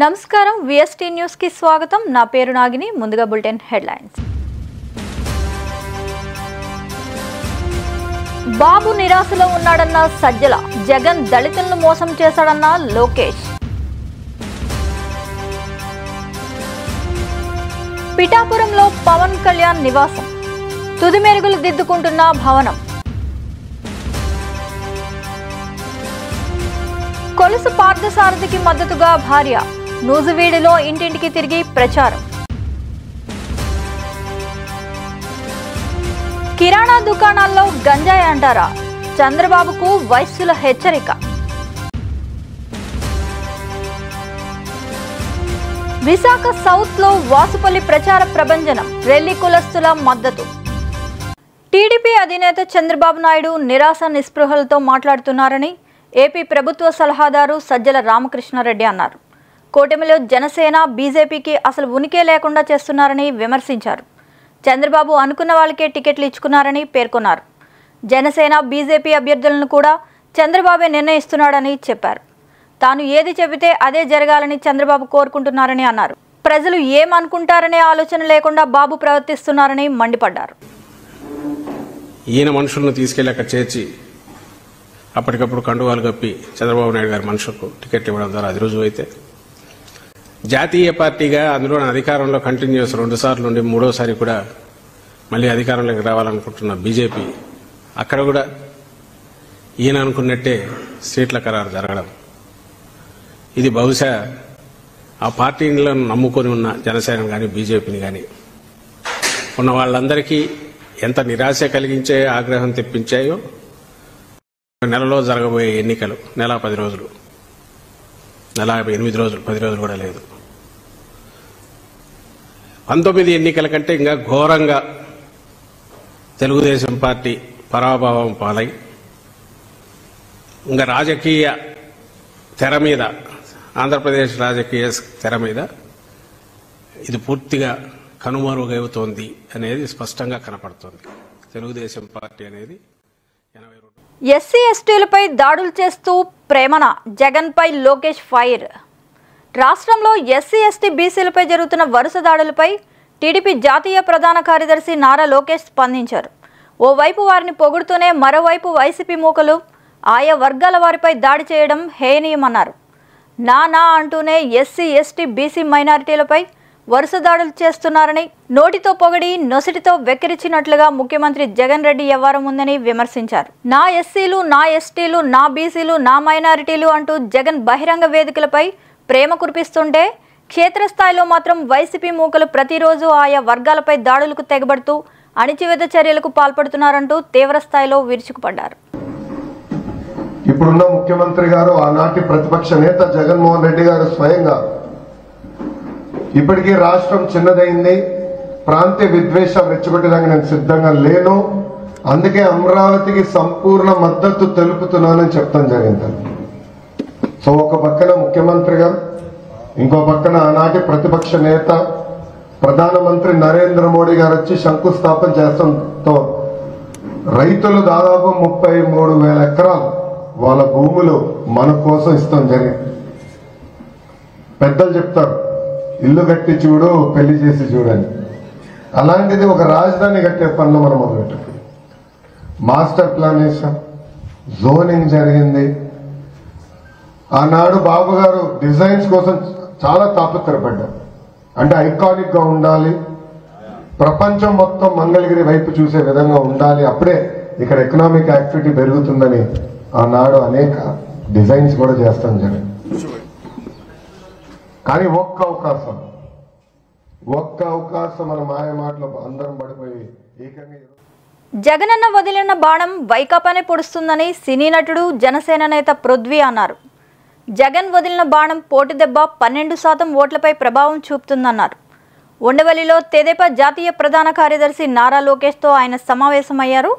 నమస్కారం VST news కి స్వాగతం. నా పేరు నాగిని. ముందుగా బులెటిన్ హెడ్లైన్స్. బాబు నిరాశలో ఉన్నాడన్న సజ్జల, జగన్ దళితులను మోసం చేశాడన్న లోకేష్. పిఠాపురంలో పవన్ కళ్యాణ్ నివాసం, తుది మెరుగులు దిద్దుకుంటున్న భవనం. కొలుసు పార్థసారథికి మద్దతుగా భార్య, నూజివీడులో ఇంటింటికి తిరిగి ప్రచారం. కిరాణా దుకాణాల్లో గంజాయి అంటారా? చంద్రబాబుకు వైశ్యుల హెచ్చరిక. విశాఖ సౌత్ లో వాసుపల్లి ప్రచార ప్రభంజనం, రెల్లి కులస్తుల మద్దతు. టీడీపీ అధినేత చంద్రబాబు నాయుడు నిరాశ నిస్పృహలతో మాట్లాడుతున్నారని ఏపీ ప్రభుత్వ సలహాదారు సజ్జల రామకృష్ణారెడ్డి అన్నారు. కూటమిలో జనసేన, బీజేపీకి అసలు ఉనికే లేకుండా చేస్తున్నారని విమర్శించారు. చంద్రబాబు అనుకున్న వాళ్ళకే టికెట్లు ఇచ్చుకున్నారని పేర్కొన్నారు. జనసేన, బీజేపీ అభ్యర్థులను కూడా చంద్రబాబే నిర్ణయిస్తున్నాడని చెప్పారు. తాను ఏది చెబితే అదే జరగాలని చంద్రబాబు కోరుకుంటున్నారని అన్నారు. ప్రజలు ఏమనుకుంటారనే ఆలోచన లేకుండా బాబు ప్రవర్తిస్తున్నారని మండిపడ్డారు. ఈయన మనుషులను తీసుకెళ్లి అక్కడ చేర్చి అప్పటికప్పుడు కండువాలు కప్పి చంద్రబాబు నాయుడు గారి మనుషులకు టికెట్లు ఇవ్వడం ద్వారా అది రుజువైతే, జాతీయ పార్టీగా అందులో అధికారంలో కంటిన్యూస్ 2 సార్లు నుండి 3వసారి కూడా మళ్లీ అధికారంలోకి రావాలనుకుంటున్న బీజేపీ అక్కడ కూడా ఈయన అనుకున్నట్టే సీట్ల ఖరారు జరగడం, ఇది బహుశా ఆ పార్టీలను నమ్ముకొని ఉన్న జనసేన కానీ బీజేపీని కానీ ఉన్న వాళ్ళందరికీ ఎంత నిరాశ కలిగించాయో, ఆగ్రహం తెప్పించాయో. నెలలో జరగబోయే ఎన్నికలు నెల 10 రోజులు, నెల 8 రోజులు, 10 రోజులు కూడా లేదు. 19 ఎన్నికల కంటే ఇంకా ఘోరంగా తెలుగుదేశం పార్టీ పరాభవం పాలై ఇంకా రాజకీయ తెర మీద, ఆంధ్రప్రదేశ్ రాజకీయ తెర మీద ఇది పూర్తిగా కనుమరుగవుతోంది అనేది స్పష్టంగా కనపడుతోంది. తెలుగుదేశం పార్టీ అనేది ఎస్సీ ఎస్టీలపై దాడులు చేస్తూ ప్రేమన, జగన్పై లోకేష్ ఫైర్. రాష్ట్రంలో ఎస్సీ ఎస్టీ బీసీలపై జరుగుతున్న వరుస దాడులపై టీడీపీ జాతీయ ప్రధాన కార్యదర్శి నారా లోకేష్ స్పందించారు. ఓవైపు వారిని పొగుడుతూనే మరోవైపు వైసీపీ మూకలు ఆయా వర్గాల వారిపై దాడి చేయడం హేయనీయమన్నారు. నా అంటూనే ఎస్సీ ఎస్టీ బీసీ మైనారిటీలపై వరుస దాడులు చేస్తున్నారని, నోటితో పొగడి నొసటితో వెక్కిరించినట్లుగా ముఖ్యమంత్రి జగన్ రెడ్డి వ్యవహారం ఉందని విమర్శించారు. నా ఎస్సీలు, నా ఎస్టీలు, నా బీసీలు, నా మైనారిటీలు అంటూ జగన్ బహిరంగ వేదికలపై ప్రేమ కురిపిస్తుంటే, క్షేత్రస్థాయిలో మాత్రం వైసీపీ మూకలు ప్రతిరోజు ఆయా వర్గాలపై దాడులకు తెగబడుతూ అణిచివేత చర్యలకు పాల్పడుతున్నారంటూ తీవ్రస్థాయిలో విరుచుకుపడ్డారు. ఇప్పుడున్న ముఖ్యమంత్రి గారు, ఆనాటి ప్రతిపక్ష నేత జగన్మోహన్ రెడ్డి గారు స్వయంగా ఇప్పటికీ రాష్ట్రం చిన్నదైంది, ప్రాంతీయ విద్వేషం రెచ్చగొట్టడానికి నేను సిద్ధంగా లేను, అందుకే అమరావతికి సంపూర్ణ మద్దతు తెలుపుతున్నానని చెప్తాం జరిగింది. సో ఒక పక్కన ముఖ్యమంత్రి గారు, ఇంకో పక్కన ఆనాటి ప్రతిపక్ష నేత ప్రధానమంత్రి నరేంద్ర మోడీ గారు వచ్చి శంకుస్థాపన చేస్తడంతో రైతులు దాదాపు 33,000 ఎకరాలు వాళ్ళ భూములు మన కోసం ఇస్తాం జరిగింది. పెద్దలు చెప్తారు, ఇల్లు కట్టి చూడు, పెళ్లి చేసి చూడని. అలాంటిది ఒక రాజధాని కట్టే పనులు మనం మొదలుపెట్టాం. మాస్టర్ ప్లాన్ వేసాం, జోనింగ్ జరిగింది. ఆనాడు బాబు గారు డిజైన్స్ కోసం చాలా తాపత్రపడ్డారు. అంటే ఐకానిక్ గా ఉండాలి, ప్రపంచం మొత్తం మంగళగిరి వైపు చూసే విధంగా ఉండాలి, అప్పుడే ఇక్కడ ఎకనామిక్ యాక్టివిటీ పెరుగుతుందని ఆనాడు అనేక డిజైన్స్ కూడా చేస్తాం జరిగింది. కానీ ఒక్క అవకాశం మన మాయ మాటలో అందరం పడిపోయి ఏకంగా జగనన్న వదిలిన బాణం వైకాపానే పొడుస్తుందని సినీ నటుడు, జనసేన నేత పృథ్వీ అన్నారు. జగన్ వదిలిన బాణం పోటు దెబ్బ 12% ఓట్లపై ప్రభావం చూపుతుందన్నారు. ఉండవల్లిలో తెదేపా జాతీయ ప్రధాన కార్యదర్శి నారా లోకేష్తో ఆయన సమావేశమయ్యారు.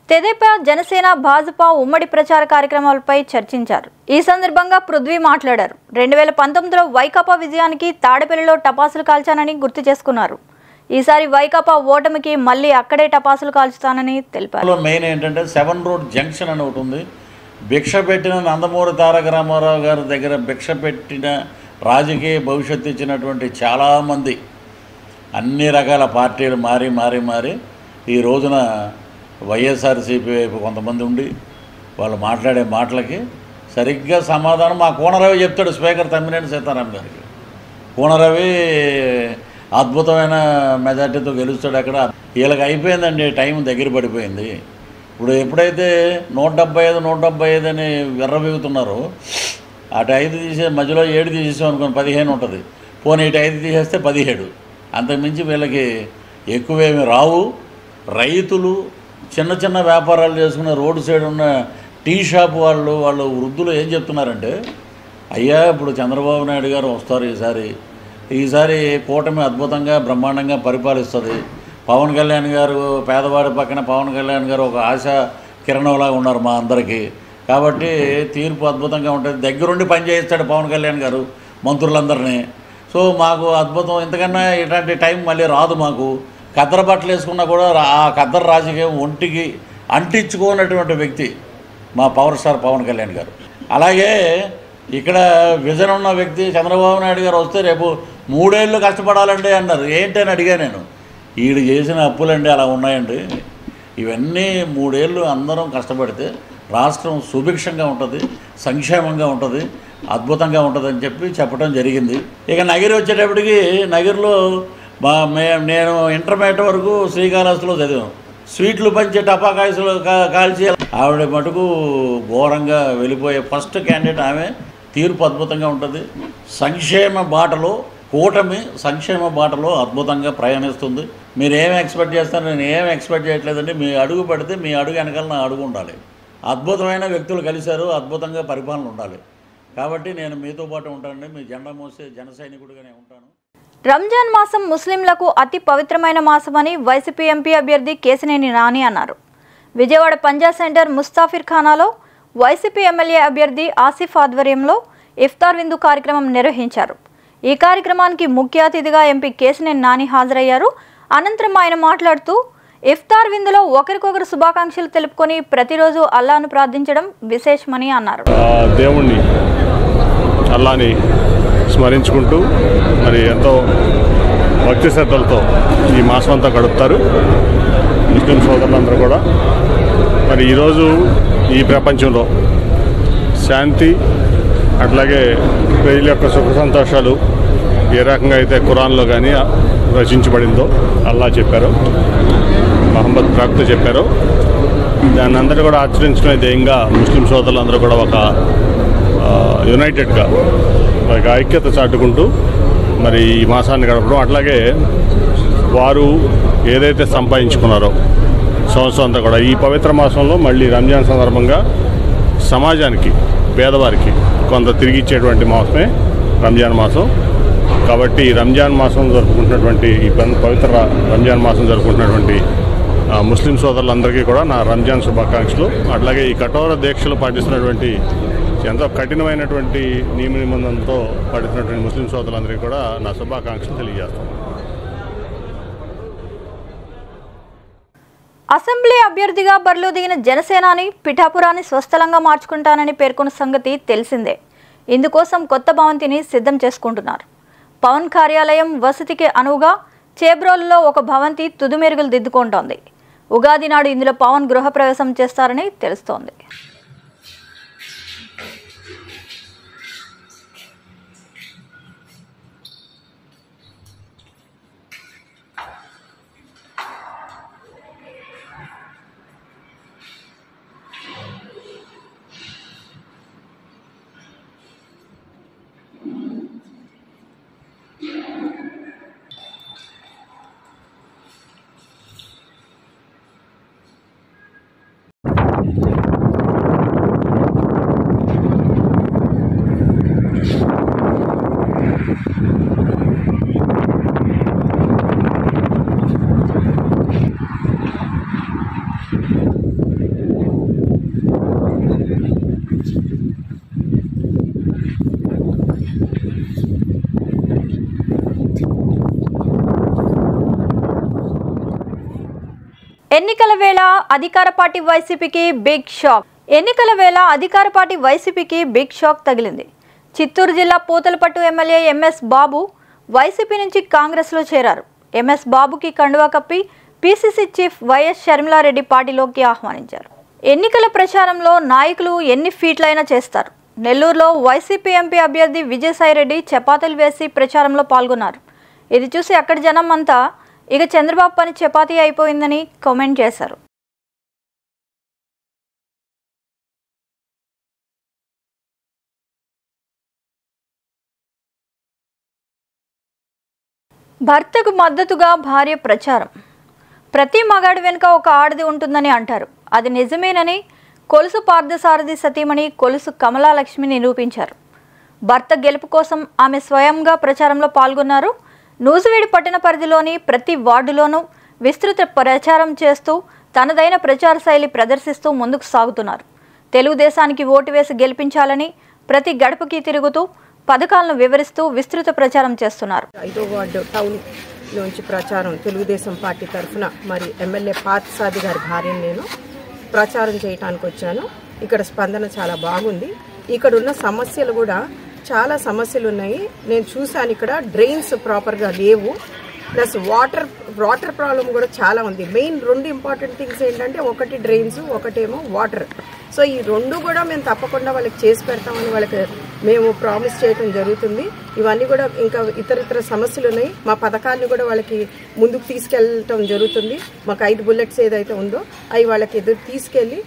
తెదేపా, జనసేన, భాజపా ఉమ్మడి ప్రచార కార్యక్రమాలపై చర్చించారు. ఈ సందర్భంగా పృథ్వీ మాట్లాడారు. 2019లో వైకాపా విజయానికి తాడేపల్లిలో టపాసులు కాల్చానని గుర్తు చేసుకున్నారు. ఈసారి వైకాపా ఓటమికి మళ్లీ అక్కడే టపాసులు కాల్చుతానని తెలిపారు. మెయిన్ ఏంటంటే 7 రోడ్ జంక్షన్ అని ఒకటి ఉంది. భిక్ష పెట్టిన నందమూరి తారక రామారావు గారి దగ్గర భిక్ష పెట్టిన రాజకీయ భవిష్యత్తు ఇచ్చినటువంటి చాలామంది అన్ని రకాల పార్టీలు మారి ఈ రోజున వైఎస్ఆర్సీపీ వైపు కొంతమంది ఉండి వాళ్ళు మాట్లాడే మాటలకి సరిగ్గా సమాధానం మా కోనరవి చెప్తాడు స్పీకర్ తమ్మినేని సీతారాం గారికి. కోనరవి అద్భుతమైన మెజార్టీతో గెలుస్తాడు. అక్కడ వీళ్ళకి అయిపోయిందండి, టైం దగ్గర పడిపోయింది. ఇప్పుడు ఎప్పుడైతే 175 అని విర్రబీగుతున్నారో అటు 5 తీసే మధ్యలో 7 తీసేసాం అనుకోని 15 ఉంటుంది. పోనీ ఇటు 5 తీసేస్తే 17. అంతకుమించి వీళ్ళకి ఎక్కువేమి రావు. రైతులు చిన్న చిన్న వ్యాపారాలు చేసుకున్న రోడ్డు సైడ్ ఉన్న టీ షాప్ వాళ్ళు వృద్ధులు ఏం చెప్తున్నారంటే, అయ్యా ఇప్పుడు చంద్రబాబు నాయుడు గారు వస్తారు, ఈసారి కూటమి అద్భుతంగా బ్రహ్మాండంగా పరిపాలిస్తుంది. పవన్ కళ్యాణ్ గారు పేదవాడి పక్కన పవన్ కళ్యాణ్ గారు ఒక ఆశా కిరణంలాగా ఉన్నారు మా అందరికీ. కాబట్టి తీర్పు అద్భుతంగా ఉంటుంది. దగ్గరుండి పనిచేయిస్తాడు పవన్ కళ్యాణ్ గారు మంత్రులందరినీ. సో మాకు అద్భుతం, ఇంతకన్నా ఇట్లాంటి టైం మళ్ళీ రాదు మాకు. కద్దరు బట్టలు వేసుకున్నా కూడా ఆ కద్దరు రాజకీయం ఒంటికి అంటించుకున్నటువంటి వ్యక్తి మా పవర్ స్టార్ పవన్ కళ్యాణ్ గారు. అలాగే ఇక్కడ విజన్ ఉన్న వ్యక్తి చంద్రబాబు నాయుడు గారు వస్తే రేపు 3 ఏళ్ళు కష్టపడాలండి అన్నారు. ఏంటని అడిగా నేను. వీడు చేసిన అప్పులండి అలా ఉన్నాయండి. ఇవన్నీ 3 ఏళ్ళు అందరం కష్టపడితే రాష్ట్రం సుభిక్షంగా ఉంటుంది, సంక్షేమంగా ఉంటుంది, అద్భుతంగా ఉంటుంది అని చెప్పడం జరిగింది. ఇక నగిరి వచ్చేటప్పటికి నగిరిలో నేను ఇంటర్మీడియట్ వరకు శ్రీకాళహస్తిలో చదివాను. స్వీట్లు పంచే టపాకాయలు కాల్చి ఆవిడ మటుకు ఘోరంగా వెళ్ళిపోయే ఫస్ట్ క్యాండిడేట్ ఆమె. తీర్పు అద్భుతంగా ఉంటుంది. సంక్షేమ బాటలో కూటమి సంక్షేమ బాటలో అద్భుతంగా ప్రయాణిస్తుంది. మీరు ఏమి ఎక్స్పెక్ట్ చేస్తారు? నేను ఏమి ఎక్స్పెక్ట్ చేయట్లేదండి. మీ అడుగు పడితే మీ అడుగు వెనకాల నా అడుగు ఉండాలి. అద్భుతమైన వ్యక్తులు కలిశారు, అద్భుతంగా పరిపాలన ఉండాలి. కాబట్టి నేను మీతో పాటు ఉంటానండి. మీ జెండా మోసే జన సైనికుడిగానే ఉంటాను. రంజాన్ మాసం ముస్లింలకు అతి పవిత్రమైన మాసమని వైసీపీ ఎంపీ అభ్యర్థి కేశినేని నాని అన్నారు. విజయవాడ పంజా సెంటర్ ముస్తాఫిర్ ఖానాలో వైసీపీ ఎమ్మెల్యే అభ్యర్థి ఆసిఫ్ ఆధ్వర్యంలో ఇఫ్తార్ విందు కార్యక్రమం నిర్వహించారు. ఈ కార్యక్రమానికి ముఖ్య అతిథిగా ఎంపీ కేశినేని నాని హాజరయ్యారు. అనంతరం ఆయన మాట్లాడుతూ ఇఫ్తార్ విందులో ఒకరికొకరు శుభాకాంక్షలు తెలుపుకొని ప్రతిరోజు అల్లాను ప్రార్థించడం విశేషమని అన్నారు. దేవుణ్ణి అల్లాని స్మరించుకుంటూ మరి ఎంతో భక్తి శ్రద్ధలతో ఈ మాసం అంతా గడుపుతారు ముస్లిం సోదరులందరూ కూడా. మరి ఈరోజు ఈ ప్రపంచంలో శాంతి అట్లాగే ప్రజల యొక్క సుఖ సంతోషాలు ఏ రకంగా అయితే ఖురాన్లో కానీ రచించబడిందో అల్లా చెప్పారో, మహమ్మద్ ప్రవక్త చెప్పారో, దాన్ని అందరూ కూడా ఆచరించడం ధ్యేయంగా ముస్లిం సోదరులందరూ కూడా ఒక యునైటెడ్గా ఒక ఐక్యత చాటుకుంటూ మరి ఈ మాసాన్ని గడపడం, అట్లాగే వారు ఏదైతే సంపాదించుకున్నారో సంవత్సరం అంతా కూడా ఈ పవిత్ర మాసంలో మళ్ళీ రంజాన్ సందర్భంగా సమాజానికి పేదవారికి కొంత తిరిగి ఇచ్చేటువంటి మాసమే రంజాన్ మాసం. కాబట్టి రంజాన్ మాసం జరుపుకుంటున్నటువంటి ఈ పవిత్ర రంజాన్ మాసం జరుపుకుంటున్నటువంటి ముస్లిం సోదరులందరికీ కూడా నా రంజాన్ శుభాకాంక్షలు. అట్లాగే ఈ కఠోర దీక్షలు పాటిస్తున్నటువంటి ఎంతో కఠినమైనటువంటి నియమ నిబంధనలతో పాటిస్తున్నటువంటి ముస్లిం సోదరులందరికీ కూడా నా శుభాకాంక్షలు తెలియజేస్తాను. అసెంబ్లీ అభ్యర్థిగా బరిలో దిగిన జనసేనాని పిఠాపురాన్ని స్వస్థలంగా మార్చుకుంటానని పేర్కొన్న సంగతి తెలిసిందే. ఇందుకోసం కొత్త భవంతిని సిద్ధం చేసుకుంటున్నారు. పవన్ కార్యాలయం వసతికి అనువుగా చేబ్రోలులో ఒక భవంతి తుదిమెరుగులు దిద్దుకుంటోంది. ఉగాది నాడు ఇందులో పవన్ గృహప్రవేశం చేస్తారని తెలుస్తోంది. ఎన్నికల వేళ అధికార పార్టీ వైసీపీకి బిగ్ షాక్. ఎన్నికల వేళ అధికార పార్టీ వైసీపీకి బిగ్ షాక్ తగిలింది. చిత్తూరు జిల్లా పూతలపట్టు ఎమ్మెల్యే ఎంఎస్ బాబు వైసీపీ నుంచి కాంగ్రెస్లో చేరారు. ఎంఎస్ బాబుకి కండువా కప్పి పీసీసీ చీఫ్ వైఎస్ షర్మిలారెడ్డి పార్టీలోకి ఆహ్వానించారు. ఎన్నికల ప్రచారంలో నాయకులు ఎన్ని ఫీట్లైనా చేస్తారు. నెల్లూరులో వైసీపీ ఎంపీ అభ్యర్థి విజయసాయిరెడ్డి చపాతీలు వేసి ప్రచారంలో పాల్గొన్నారు. ఇది చూసి అక్కడి జనం అంతా ఇక చంద్రబాబు పని చపాతీ అయిపోయిందని కామెంట్ చేశారు. భర్తకు మద్దతుగా భార్య ప్రచారం. ప్రతి మగాడి వెనుక ఒక ఆడది ఉంటుందని అంటారు. అది నిజమేనని కొలుసు పార్థసారథి సతీమణి కొలుసు కమలాలక్ష్మి నిరూపించారు. భర్త గెలుపు కోసం ఆమె స్వయంగా ప్రచారంలో పాల్గొన్నారు. నూజివీడు పట్టణ పరిధిలోని ప్రతి వార్డులోనూ విస్తృత ప్రచారం చేస్తూ తనదైన ప్రచార శైలి ప్రదర్శిస్తూ ముందుకు సాగుతున్నారు. తెలుగుదేశానికి ఓటు వేసి గెలిపించాలని ప్రతి గడపకి తిరుగుతూ పథకాలను వివరిస్తూ విస్తృత ప్రచారం చేస్తున్నారు. 5వ వార్డు టౌన్ నుంచి ప్రచారం తెలుగుదేశం పార్టీ తరఫున మరి ఎమ్మెల్యే పార్థసారథి గారి భార్యను నేను ప్రచారం చేయడానికి వచ్చాను. ఇక్కడ స్పందన చాలా బాగుంది. ఇక్కడ ఉన్న సమస్యలు కూడా చాలా సమస్యలు ఉన్నాయి. నేను చూశాను, ఇక్కడ డ్రైన్స్ ప్రాపర్గా లేవు, ప్లస్ వాటర్ ప్రాబ్లం కూడా చాలా ఉంది. మెయిన్ 2 ఇంపార్టెంట్ థింగ్స్ ఏంటంటే, ఒకటి డ్రైన్స్, ఒకటేమో వాటర్. సో ఈ 2 కూడా మేము తప్పకుండా వాళ్ళకి చేసి పెడతామని వాళ్ళకి మేము ప్రామిస్ చేయడం జరుగుతుంది. ఇవన్నీ కూడా ఇంకా ఇతర సమస్యలు ఉన్నాయి. మా పథకాన్ని కూడా వాళ్ళకి ముందుకు తీసుకెళ్ళటం జరుగుతుంది. మాకు 5 బుల్లెట్స్ ఏదైతే ఉందో అవి వాళ్ళకి ఎదురు తీసుకెళ్ళి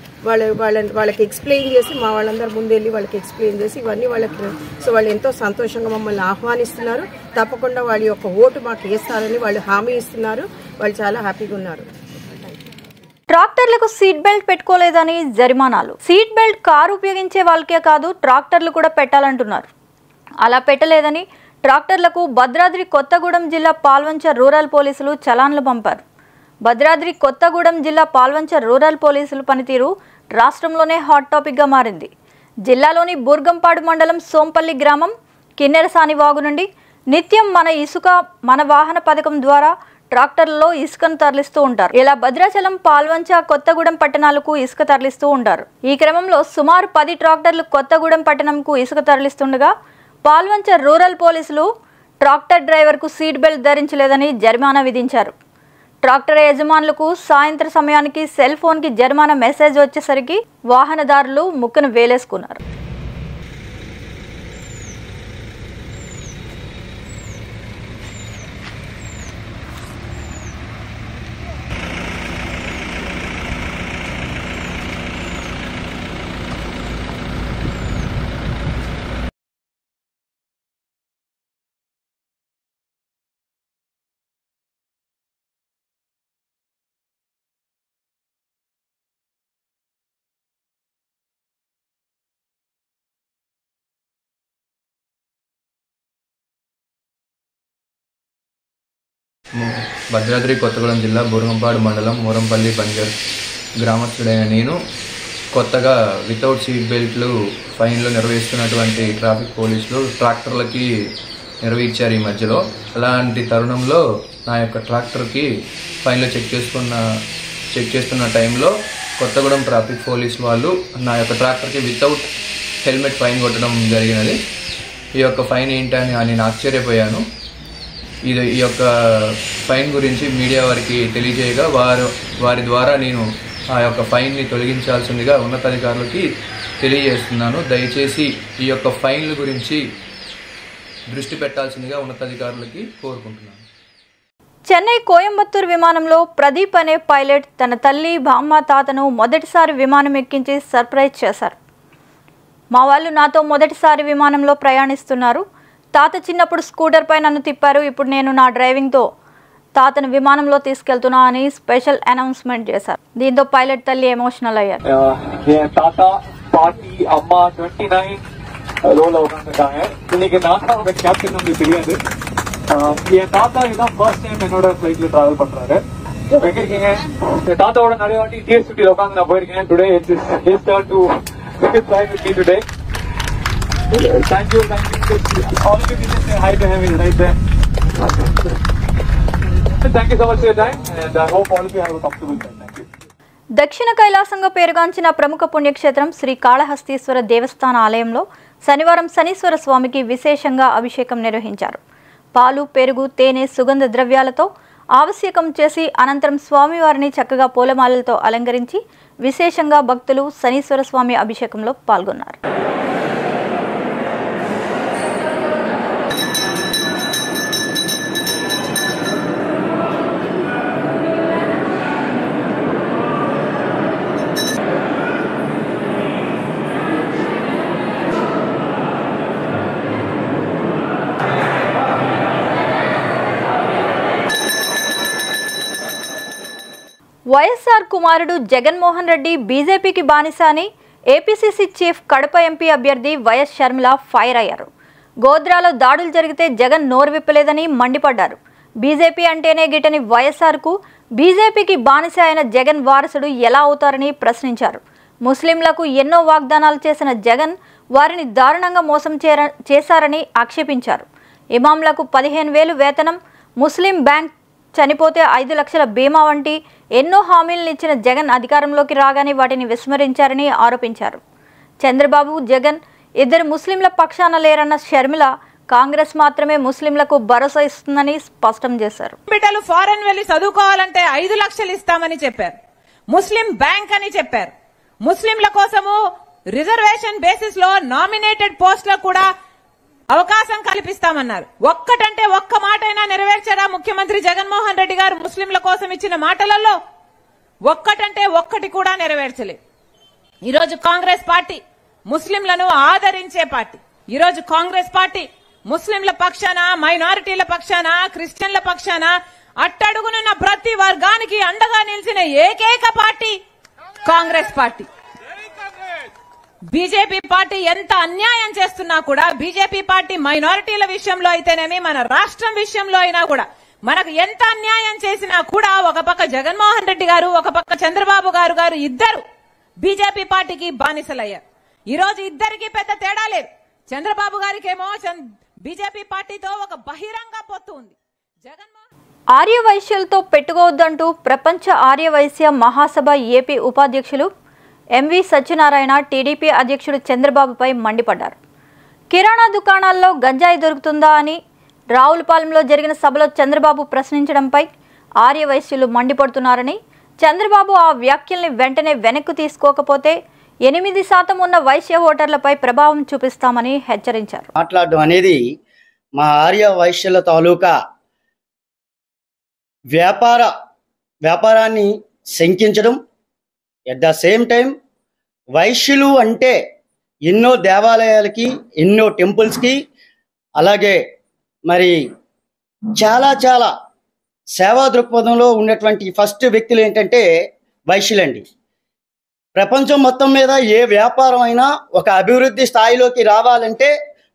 వాళ్ళకి ఎక్స్ప్లెయిన్ చేసి, మా వాళ్ళందరూ ముందు వెళ్ళి వాళ్ళకి ఎక్స్ప్లెయిన్ చేసి ఇవన్నీ వాళ్ళకి, సో వాళ్ళు ఎంతో సంతోషంగా మమ్మల్ని ఆహ్వానిస్తున్నారు. తప్పకుండా వాళ్ళ యొక్క ఓటు మాకు వేస్తారని వాళ్ళు హామీ ఇస్తున్నారు. వాళ్ళు చాలా హ్యాపీగా ఉన్నారు. ట్రాక్టర్లకు సీట్ బెల్ట్ పెట్టుకోలేదని జరిమానాలు. సీట్ బెల్ట్ కారు ఉపయోగించే వాళ్ళకే కాదు, ట్రాక్టర్లు కూడా పెట్టాలంటున్నారు. అలా పెట్టలేదని ట్రాక్టర్లకు భద్రాద్రి కొత్తగూడెం జిల్లా పాల్వంచ రూరల్ పోలీసులు చలాన్లు పంపారు. భద్రాద్రి కొత్తగూడెం జిల్లా పాల్వంచ రూరల్ పోలీసుల పనితీరు రాష్ట్రంలోనే హాట్ టాపిక్గా మారింది. జిల్లాలోని బూర్గంపాడు మండలం సోంపల్లి గ్రామం కిన్నెరసాని వాగు నుండి నిత్యం మన ఇసుక మన వాహన పథకం ద్వారా ట్రాక్టర్లలో ఇసుకను తరలిస్తూ ఉంటారు. ఇలా భద్రాచలం, పాల్వంచ, కొత్తగూడెం పట్టణాలకు ఇసుక తరలిస్తూ ఉంటారు. ఈ క్రమంలో సుమారు 10 ట్రాక్టర్లు కొత్తగూడెం పట్టణంకు ఇసుక తరలిస్తుండగా పాల్వంచ రూరల్ పోలీసులు ట్రాక్టర్ డ్రైవర్కు సీట్ బెల్ట్ ధరించలేదని జరిమానా విధించారు. ట్రాక్టర్ యజమానులకు సాయంత్రం సమయానికి సెల్ ఫోన్కి జరిమానా మెసేజ్ వచ్చేసరికి వాహనదారులు ముక్కును వేలేసుకున్నారు. భద్రాద్రి కొత్తగూడెం జిల్లా బూర్గంపాడు మండలం మూరంపల్లి బంజర్ గ్రామస్తుడైన నేను కొత్తగా వితౌట్ సీట్ బెల్ట్లు ఫైన్లు నిర్వహిస్తున్నటువంటి ట్రాఫిక్ పోలీసులు ట్రాక్టర్లకి నిర్వహించారు ఈ మధ్యలో. అలాంటి తరుణంలో నా యొక్క ట్రాక్టర్కి ఫైన్లు చెక్ చేస్తున్న టైంలో కొత్తగూడెం ట్రాఫిక్ పోలీస్ వాళ్ళు నా యొక్క ట్రాక్టర్కి వితౌట్ హెల్మెట్ ఫైన్ కొట్టడం జరిగినది. ఈ యొక్క ఫైన్ ఏంటని నేను ఆశ్చర్యపోయాను. ఈ యొక్క ఫైన్ గురించి మీడియా వారికి తెలియజేయగా వారి ద్వారా నేను ఆ యొక్క ఫైన్ని తొలగించాల్సిందిగా ఉన్నతాధికారులకి తెలియజేస్తున్నాను. దయచేసి ఈ యొక్క ఫైన్ల గురించి దృష్టి పెట్టాల్సిందిగా ఉన్నతాధికారులకి కోరుకుంటున్నాను. చెన్నై కోయంబత్తూరు విమానంలో ప్రదీప్ అనే పైలట్ తన తల్లి, బామ్మ, తాతను మొదటిసారి విమానం ఎక్కించి సర్ప్రైజ్ చేశారు. మా వాళ్ళు నాతో మొదటిసారి విమానంలో ప్రయాణిస్తున్నారు. తాత చిన్నప్పుడు స్కూటర్ పై నన్ను తిప్పారు. ఇప్పుడు నేను నా డ్రైవింగ్తో తాతను విమానంలో తీసుకెళ్తున్నా అని స్పెషల్ అనౌన్స్మెంట్ చేశారు. దీంతో పైలట్ తల్లి ఎమోషనల్ అయ్యారు. తాత పార్టీ అమ్మ 29 ரோல உட்காந்துருக்காங்க. இன்னைக்கு நான் தான் அவங்க கேப்டன் நம்மளுக்கு தெரியாது. என் தாத்தா இதான் ஃபர்ஸ்ட் டைம் என்னோட ஃபிளைட்ல டிராவல் பண்றாரு. எங்க இருக்கீங்க? என் தாத்தாவோட நிறைய வாட்டி TS50 உட்காந்து நான் போயிருக்கேன். Today it's his turn to fly with me today. Thank you. All of you can say hi to him right there. Thank you so much for your time and I hope all of you have a comfortable time. Thank you. దక్షిణ కైలాసంగా పేరుగాంచిన ప్రముఖ పుణ్యక్షేత్రం శ్రీ కాళహస్తీశ్వర దేవస్థాన ఆలయంలో శనివారం శనీశ్వర స్వామికి విశేషంగా అభిషేకం నిర్వహించారు. పాలు, పెరుగు, తేనె, సుగంధ ద్రవ్యాలతో ఆవశ్యకం చేసి అనంతరం స్వామివారిని చక్కగా పూలమాలలతో అలంకరించి విశేషంగా భక్తులు శనీశ్వర స్వామి అభిషేకంలో పాల్గొన్నారు. వైఎస్ఆర్ కుమారుడు జగన్మోహన్ రెడ్డి బీజేపీకి బానిస అని ఏపీసీసీ చీఫ్ కడప ఎంపీ అభ్యర్థి వైఎస్ షర్మిల ఫైర్ అయ్యారు. గోద్రాలో దాడులు జరిగితే జగన్ నోరు విప్పలేదని మండిపడ్డారు. బీజేపీ అంటేనే గిట్టని వైఎస్ఆర్కు బీజేపీకి బానిస అయిన జగన్ వారసుడు ఎలా అవుతారని ప్రశ్నించారు. ముస్లింలకు ఎన్నో వాగ్దానాలు చేసిన జగన్ వారిని దారుణంగా మోసం చేశారని ఆక్షేపించారు. ఇమాంలకు 15,000 వేతనం, ముస్లిం బ్యాంక్ చనిపోతే 5 లక్షల బీమా వంటి ఎన్నో హామీలను ఇచ్చిన జగన్ అధికారంలోకి రాగానే వాటిని విస్మరించారని ఆరోపించారు. చంద్రబాబు, జగన్ ఇద్దరు ముస్లింల పక్షాన లేరన్న షర్మిల కాంగ్రెస్ మాత్రమే ముస్లింలకు భరోసా ఇస్తుందని స్పష్టం చేశారు. బిడ్డలు ఫారెన్ వెళ్లి చదువుకోవాలంటే 5 లక్షలు ఇస్తామని చెప్పారు. ముస్లిం బ్యాంక్ అని చెప్పారు. ముస్లింల కోసము రిజర్వేషన్ బేసిస్ లో నామినేటెడ్ పోస్టులకు కూడా అవకాశం కల్పిస్తామన్నారు. ఒక్కటంటే ఒక్క మాటైనా నెరవేర్చారా ముఖ్యమంత్రి జగన్మోహన్ రెడ్డి గారు? ముస్లింల కోసం ఇచ్చిన మాటలలో ఒక్కటంటే ఒక్కటి కూడా నెరవేర్చలేదు. ఈరోజు కాంగ్రెస్ పార్టీ ముస్లింలను ఆదరించే పార్టీ. ఈరోజు కాంగ్రెస్ పార్టీ ముస్లింల పక్షాన, మైనారిటీల పక్షాన, క్రిస్టియన్ల పక్షాన అట్టడుగునున్న ప్రతి వర్గానికి అండగా నిలిచిన ఏకైక party Congress party. BJP party ఎంత అన్యాయం చేస్తున్నా కూడా, బీజేపీ పార్టీ మైనారిటీల విషయంలో అయితేనేమి, మన రాష్ట్రం విషయంలో అయినా కూడా మనకు ఎంత అన్యాయం చేసినా కూడా ఒక పక్క జగన్మోహన్ రెడ్డి గారు, ఒక పక్క చంద్రబాబు గారు ఇద్దరు బీజేపీ పార్టీకి బానిసలయ్యారు. ఈ రోజు ఇద్దరికి పెద్ద తేడా లేదు. చంద్రబాబు గారికేమో బీజేపీ పార్టీతో ఒక బహిరంగ పొత్తు ఉంది. ఆర్యవైశ్యులతో పెట్టుకోవద్దంటూ ప్రపంచ ఆర్యవైశ్య మహాసభ ఏపీ ఉపాధ్యక్షులు ఎంవి సత్యనారాయణ టీడీపీ అధ్యక్షుడు చంద్రబాబుపై మండిపడ్డారు. కిరాణా దుకాణాల్లో గంజాయి దొరుకుతుందా అని రావులపాలెంలో జరిగిన సభలో చంద్రబాబు ప్రశ్నించడంపై ఆర్యవైశ్యులు మండిపడుతున్నారని, చంద్రబాబు ఆ వ్యాఖ్యల్ని వెంటనే వెనక్కు తీసుకోకపోతే 8% ఉన్న వైశ్య ఓటర్లపై ప్రభావం చూపిస్తామని హెచ్చరించారు. మాట్లాడడం అనేది మా ఆర్య వైశ్యుల తాలూకా వ్యాపారాన్ని శంకించడం, ఎట్ ద సేమ్ టైం వైశ్యులు అంటే ఎన్నో దేవాలయాలకి, ఎన్నో టెంపుల్స్కి, అలాగే మరి చాలా సేవా దృక్పథంలో ఉన్నటువంటి ఫస్ట్ వ్యక్తులు ఏంటంటే వైశ్యులండి. ప్రపంచం మొత్తం మీద ఏ వ్యాపారం అయినా ఒక అభివృద్ధి స్థాయిలోకి రావాలంటే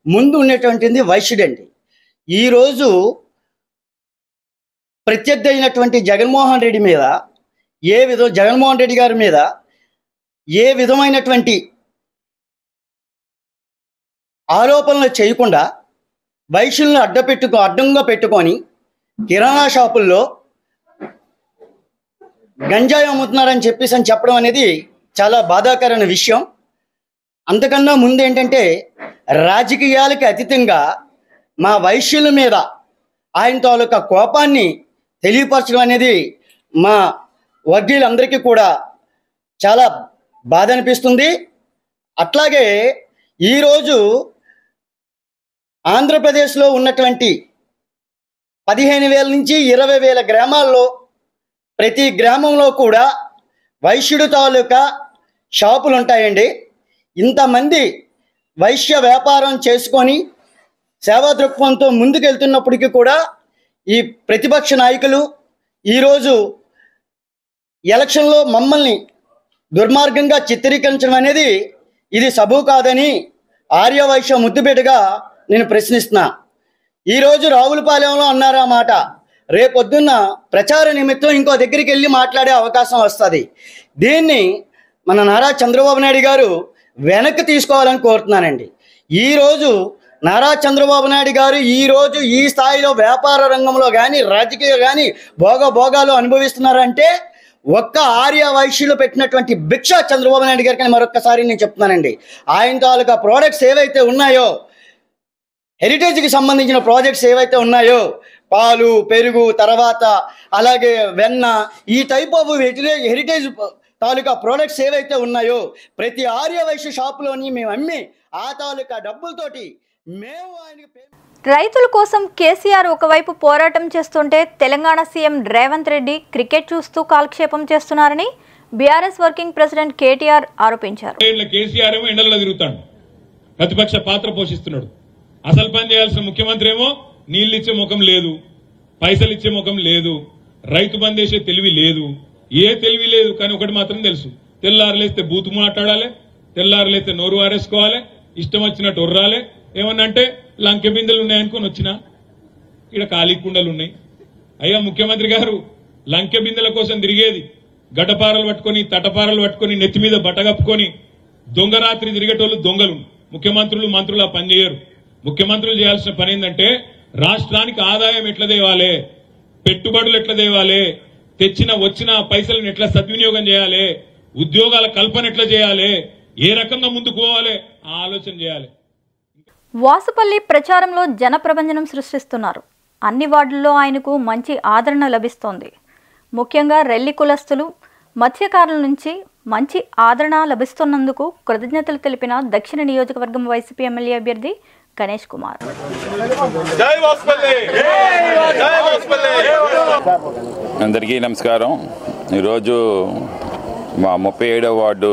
ముందు ఉన్నటువంటిది వైశ్యుడండి. ఈరోజు ప్రత్యర్థి అయినటువంటి జగన్మోహన్ రెడ్డి మీద జగన్మోహన్ రెడ్డి గారి మీద ఏ విధమైనటువంటి ఆరోపణలు చేయకుండా వైశ్యులను అడ్డంగా పెట్టుకొని కిరాణా షాపుల్లో గంజాయి అమ్ముతున్నారని చెప్పడం అనేది చాలా బాధాకరమైన విషయం. అంతకన్నా ముందు ఏంటంటే రాజకీయాలకి అతీతంగా మా వైశ్యుల మీద ఆయన తాలూకా కోపాన్ని తెలియపరచడం అనేది మా వర్గీయులందరికీ కూడా చాలా బాధ అనిపిస్తుంది. అట్లాగే ఈరోజు ఆంధ్రప్రదేశ్లో ఉన్నటువంటి 15,000 నుంచి 20,000 గ్రామాల్లో ప్రతి గ్రామంలో కూడా వైశ్యుడు తాలూకా షాపులు ఉంటాయండి. ఇంతమంది వైశ్య వ్యాపారం చేసుకొని సేవా దృక్పథంతో ముందుకెళ్తున్నప్పటికీ కూడా ఈ ప్రతిపక్ష నాయకులు ఈరోజు ఎలక్షన్లో మమ్మల్ని దుర్మార్గంగా చిత్రీకరించడం అనేది ఇది సబబు కాదని ఆర్యవైశ్య ముద్దుబిడ్డగా నేను ప్రశ్నిస్తున్నా. ఈరోజు రావులపాలెంలో అన్నారు ఆ మాట, రేపొద్దున్న ప్రచార నిమిత్తం ఇంకో దగ్గరికి వెళ్ళి మాట్లాడే అవకాశం వస్తుంది. దీన్ని మన నారా చంద్రబాబు నాయుడు గారు వెనక్కి తీసుకోవాలని కోరుతున్నానండి. ఈరోజు నారా చంద్రబాబు నాయుడు గారు ఈరోజు ఈ స్థాయిలో వ్యాపార రంగంలో కానీ రాజకీయ కానీ భోగాలు అనుభవిస్తున్నారంటే ఒక్క ఆర్య వైశ్యులు పెట్టినటువంటి భిక్ష చంద్రబాబు నాయుడు గారికి మరొక్కసారి నేను చెప్తున్నానండి. ఆయన తాలూకా ప్రోడక్ట్స్ ఏవైతే ఉన్నాయో, హెరిటేజ్కి సంబంధించిన ప్రాజెక్ట్స్ ఏవైతే ఉన్నాయో, పాలు, పెరుగు, తర్వాత అలాగే వెన్న, ఈ type of heritage taluka products ఏవైతే ఉన్నాయో ప్రతి ఆర్య వైశ్య షాపులోని మేము అమ్మి ఆ తాలూకా డబ్బులతోటి మేము ఆయనకి రైతుల కోసం కేసీఆర్ ఒకవైపు పోరాటం చేస్తుంటే తెలంగాణ సీఎం రేవంత్ రెడ్డి క్రికెట్ చూస్తూ కాలక్షేపం చేస్తున్నారని బీఆర్ఎస్ వర్కింగ్ ప్రెసిడెంట్ కేటీఆర్ ఆరోపించారు. కేసీఆర్ ఏమో ఎండల్లో తిరుగుతాడు, ప్రతిపక్ష పాత్ర పోషిస్తున్నాడు. అసలు పని చేయాల్సిన ముఖ్యమంత్రి ఏమో నీళ్లు ఇచ్చే ముఖం లేదు, పైసలు ఇచ్చే ముఖం లేదు, రైతు బంద్ చేసే తెలివి లేదు, ఏ తెలివి లేదు. కానీ ఒకటి మాత్రం తెలుసు, తెల్లారులేస్తే బూతు మాట్లాడాలి, తెల్లారులేస్తే నోరు వారేసుకోవాలి, ఇష్టం వచ్చినట్టు ఒర్రాలి. ఏమన్నంటే లంకె బిందెలు ఉన్నాయనుకుని వచ్చినా ఇక్కడ ఖాళీ కుండలు ఉన్నాయి. అయ్యా ముఖ్యమంత్రి గారు, లంకె బిందెల కోసం తిరిగేది గడ్డపారలు పట్టుకొని, తటపారలు పట్టుకొని, నెత్తి మీద బట్టగప్పుకొని దొంగరాత్రి తిరిగేటోళ్ళు దొంగలు. ముఖ్యమంత్రులు, మంత్రులు పనిచేయరు. ముఖ్యమంత్రులు చేయాల్సిన పని ఏంటంటే రాష్ట్రానికి ఆదాయం ఎట్లా తేవాలి, పెట్టుబడులు ఎట్లా తేవాలి, వచ్చిన పైసలను ఎట్లా సద్వినియోగం చేయాలి, ఉద్యోగాల కల్పన ఎట్లా చేయాలి, ఏ రకంగా ముందుకు పోవాలి ఆ ఆలోచన చేయాలి. వాసుపల్లి ప్రచారంలో జనప్రబంధనం సృష్టిస్తున్నారు. అన్ని వార్డుల్లో ఆయనకు మంచి ఆదరణ లభిస్తోంది. ముఖ్యంగా రెల్లి కులస్తులు, మత్స్యకారుల నుంచి మంచి ఆదరణ లభిస్తున్నందుకు కృతజ్ఞతలు తెలిపిన దక్షిణ నియోజకవర్గం వైసీపీ ఎమ్మెల్యే అభ్యర్థి గణేష్ కుమార్. అందరికీ నమస్కారం. ఈరోజు మా 37వ వార్డు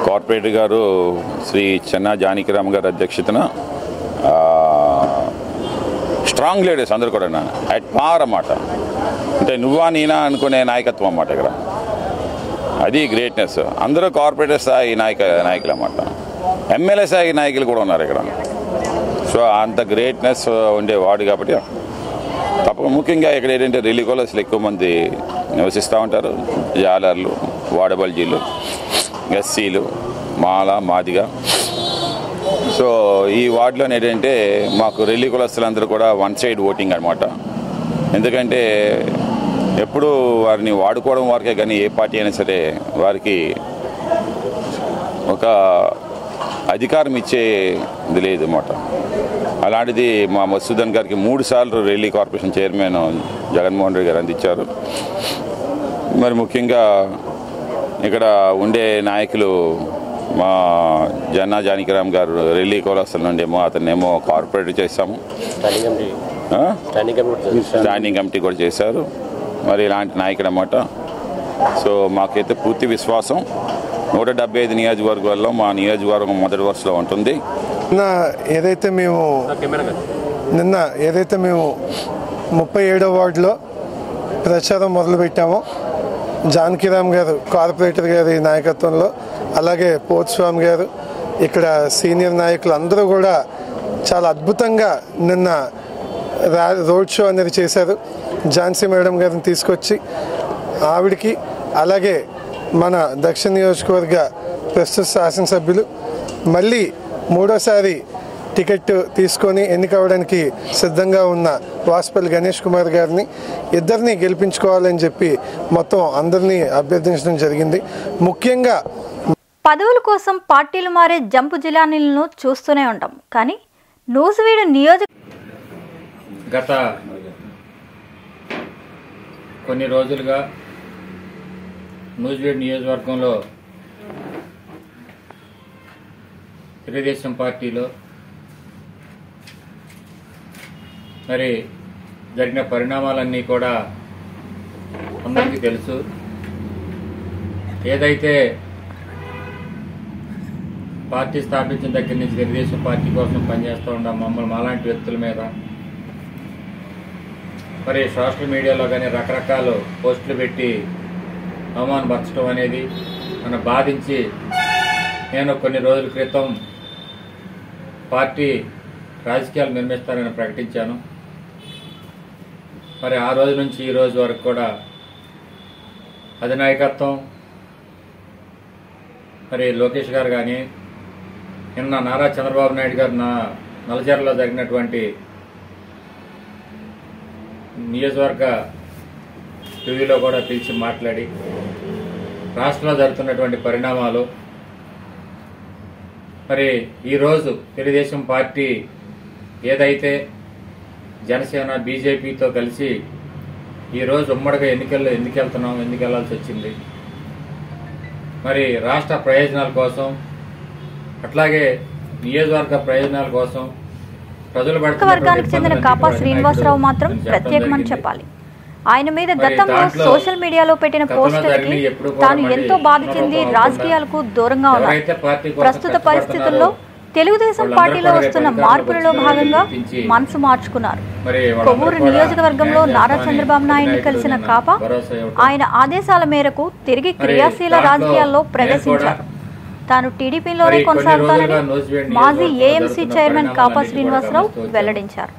కార్పొరేటర్ గారు శ్రీ చెన్నా జానకిరామ్ గారి అధ్యక్షతన స్ట్రాంగ్ లీడర్స్ అందరూ కూడా అట్ పార్ అన్నమాట. అంటే నువ్వా నేనా అనుకునే నాయకత్వం అన్నమాట ఇక్కడ. అది గ్రేట్నెస్. అందరూ కార్పొరేటర్ స్థాయి నాయకులు అన్నమాట. ఎమ్మెల్యే స్థాయి నాయకులు కూడా ఉన్నారు ఇక్కడ. సో అంత గ్రేట్నెస్ ఉండే వార్డు కాబట్టి తప్పకుండా ముఖ్యంగా ఇక్కడ ఏంటంటే రెల్లి కులస్తులు ఎక్కువ మంది నివసిస్తూ ఉంటారు. జాలర్లు, వాడబల్జీలు, ఎస్సీలు, మాల, మాదిగ. సో ఈ వార్డులో ఏంటంటే మాకు రెల్లి కులస్తులందరూ కూడా వన్ సైడ్ ఓటింగ్ అనమాట. ఎందుకంటే ఎప్పుడు వారిని వాడుకోవడం వారికే కానీ ఏ పార్టీ అయినా సరే వారికి ఒక అధికారం ఇచ్చేది లేదు అన్నమాట. అలాంటిది మా మసూదన్ గారికి 3 సార్లు రెల్లి కార్పొరేషన్ చైర్మన్ జగన్మోహన్ రెడ్డి గారు అందించారు. మరి ముఖ్యంగా ఇక్కడ ఉండే నాయకులు మా జన్నా జానకిరామ్ గారు రెల్లి కులస్తుల నుండి ఏమో అతన్నేమో కార్పొరేటర్ చేశాము, స్టాండింగ్ కమిటీ కూడా చేశారు. మరి ఇలాంటి నాయకుడు అన్నమాట. సో మాకైతే పూర్తి విశ్వాసం 175 నియోజకవర్గాల్లో మా నియోజకవర్గం మొదటి వరుసలో ఉంటుంది. నిన్న ఏదైతే మేము 37వ వార్డులో ప్రచారం మొదలుపెట్టామో జానకిరామ్ గారు కార్పొరేటర్ గారి నాయకత్వంలో, అలాగే పోత్స్వామి గారు, ఇక్కడ సీనియర్ నాయకులు అందరూ కూడా చాలా అద్భుతంగా నిన్న రోడ్ షో అనేది చేశారు. ఝాన్సీ మేడం గారిని తీసుకొచ్చి ఆవిడికి, అలాగే మన దక్షిణ నియోజకవర్గ ప్రస్తుత శాసనసభ్యులు మళ్ళీ 3వసారి టికెట్ తీసుకొని ఎన్నికవడానికి సిద్ధంగా ఉన్న వాసుపల్లి గణేష్ కుమార్ గారిని ఇద్దరిని గెలిపించుకోవాలని చెప్పి మొత్తం అందరినీ అభ్యర్థించడం జరిగింది. ముఖ్యంగా పదవుల కోసం పార్టీలు మారే జంపు జిలానీలను చూస్తూనే ఉంటాం. కానీ నూజివీడు గత కొన్ని రోజులుగా నూజివీడు నియోజకవర్గంలో తెలుగుదేశం పార్టీలో మరి జరిగిన పరిణామాలన్నీ కూడా అందరికీ తెలుసు. ఏదైతే పార్టీ స్థాపించిన దగ్గర నుంచి తెలుగుదేశం పార్టీ కోసం పనిచేస్తూ ఉన్నాం మమ్మల్ని మాలాంటి వ్యక్తుల మీద మరి సోషల్ మీడియాలో కానీ రకరకాల పోస్టులు పెట్టి అవమానపరచడం అనేది నన్ను బాధించి నేను కొన్ని రోజుల క్రితం పార్టీ రాజకీయాలు నిర్మిస్తానని ప్రకటించాను. మరి ఆ రోజు నుంచి ఈ రోజు వరకు కూడా అధినాయకత్వం మరి లోకేష్ గారు కానీ నిన్న నారా చంద్రబాబు నాయుడు గారు నల్లజర్లలో జరిగినటువంటి నియోజకవర్గ టీవీలో కూడా పిలిచి మాట్లాడి రాష్ట్రంలో జరుగుతున్నటువంటి పరిణామాలు, మరి ఈరోజు తెలుగుదేశం పార్టీ ఏదైతే జనసేన బీజేపీతో కలిసి ఈరోజు ఉమ్మడిగా ఎన్నికల్లో ఎందుకు వెళ్తున్నాం, ఎందుకు వెళ్లాల్సి వచ్చింది, మరి రాష్ట్ర ప్రయోజనాల కోసం అట్లాగే నియోజకవర్గ ప్రయోజనాల కోసం ప్రజలు వర్గానికి చెందిన కాపా శ్రీనివాసరావు మాత్రం ప్రత్యేకమని చెప్పాలి. ఆయన మీద గతంలో సోషల్ మీడియాలో పెట్టిన పోస్టర్కి తాను ఎంతో బాధ చెంది రాజకీయాలకు దూరంగా ఉన్నారు. ప్రస్తుత పరిస్థితుల్లో తెలుగుదేశం పార్టీలో వస్తున్న మార్పులలో భాగంగా మనసు మార్చుకున్నారు. కొవ్వూరు నియోజకవర్గంలో నారా చంద్రబాబు నాయుడిని కలిసిన కాపా ఆయన ఆదేశాల మేరకు తిరిగి క్రియాశీల రాజకీయాల్లో ప్రవేశించారు. తాను టీడీపీలోనే కొనసాగుతానని మాజీ ఏఎంసీ చైర్మన్ కాపా శ్రీనివాసరావు వెల్లడించారు.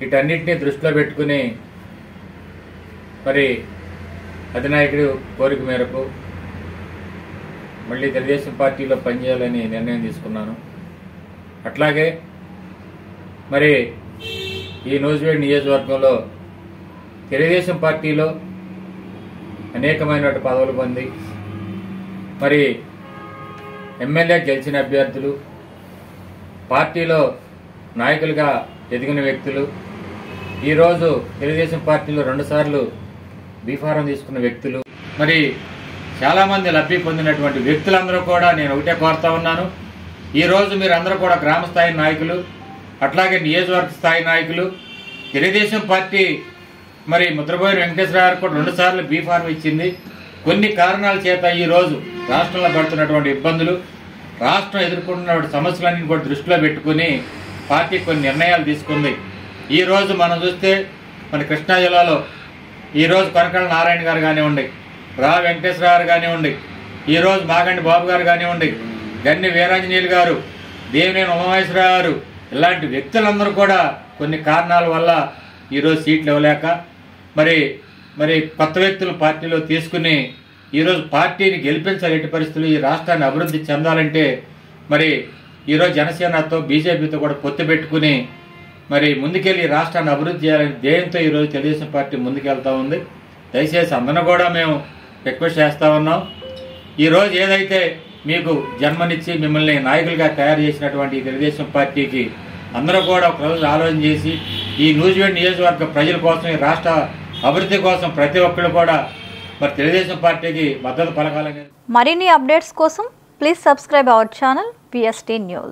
వీటన్నిటిని దృష్టిలో పెట్టుకుని మరి అధినాయకుడి కోరిక మేరకు మళ్ళీ తెలుగుదేశం పార్టీలో పనిచేయాలని నిర్ణయం తీసుకున్నాను. అట్లాగే మరి ఈ నూజివీడు నియోజకవర్గంలో తెలుగుదేశం పార్టీలో అనేకమైన పదవులు పొంది మరి ఎమ్మెల్యే గెలిచిన అభ్యర్థులు, పార్టీలో నాయకులుగా ఎదిగిన వ్యక్తులు, ఈరోజు తెలుగుదేశం పార్టీలో 2 సార్లు బీఫారం తీసుకున్న వ్యక్తులు, మరి చాలామంది లబ్ధి పొందినటువంటి వ్యక్తులందరూ కూడా నేను ఒకటే కోరుతా ఉన్నాను. ఈరోజు మీరందరూ కూడా గ్రామ స్థాయి నాయకులు, అట్లాగే నియోజకవర్గ స్థాయి నాయకులు, తెలుగుదేశం పార్టీ మరి ముద్రబోయిన వెంకటేశ్వర గారు కూడా 2 సార్లు బీఫారం ఇచ్చింది. కొన్ని కారణాల చేత ఈరోజు రాష్ట్రంలో పడుతున్నటువంటి ఇబ్బందులు, రాష్ట్రం ఎదుర్కొంటున్న సమస్యలన్నీ కూడా దృష్టిలో పెట్టుకుని పార్టీ కొన్ని నిర్ణయాలు తీసుకుంది. ఈరోజు మనం చూస్తే మన కృష్ణా జిల్లాలో ఈరోజు కొనకళ్ళ నారాయణ గారు కానివ్వండి, రా వెంకటేశ్వర గారు కానివ్వండి, ఈరోజు మాగండి బాబు గారు కానివ్వండి, గన్ని వీరాంజనేయులు గారు, దేవినేని ఉమామహేశ్వర గారు, ఇలాంటి వ్యక్తులందరూ కూడా కొన్ని కారణాల వల్ల ఈరోజు సీట్లు ఇవ్వలేక మరి కొత్త వ్యక్తులు పార్టీలో తీసుకుని ఈరోజు పార్టీని గెలిపించాలి. ఎట్టి పరిస్థితులు ఈ రాష్ట్రాన్ని అభివృద్ధి చెందాలంటే మరి ఈరోజు జనసేనతో బీజేపీతో కూడా పొత్తు పెట్టుకుని మరి ముందుకెళ్ళి రాష్ట్రాన్ని అభివృద్ధి చేయాలని ధ్యేయంతో ఈరోజు తెలుగుదేశం పార్టీ ముందుకెళ్తా ఉంది. దయచేసి అందరూ కూడా మేము రిక్వెస్ట్ చేస్తా ఉన్నాం. ఈరోజు ఏదైతే మీకు జన్మనిచ్చి మిమ్మల్ని నాయకులుగా తయారు చేసినటువంటి ఈ తెలుగుదేశం పార్టీకి అందరూ కూడా ఒక రోజు ఆలోచన చేసి ఈ నూజివీడు నియోజకవర్గ ప్రజల కోసం, ఈ రాష్ట్ర అభివృద్ధి కోసం ప్రతి ఒక్కరు కూడా మరి తెలుగుదేశం పార్టీకి మద్దతు పలకాలని. మరిన్ని అప్డేట్స్ కోసం please subscribe our channel VST news.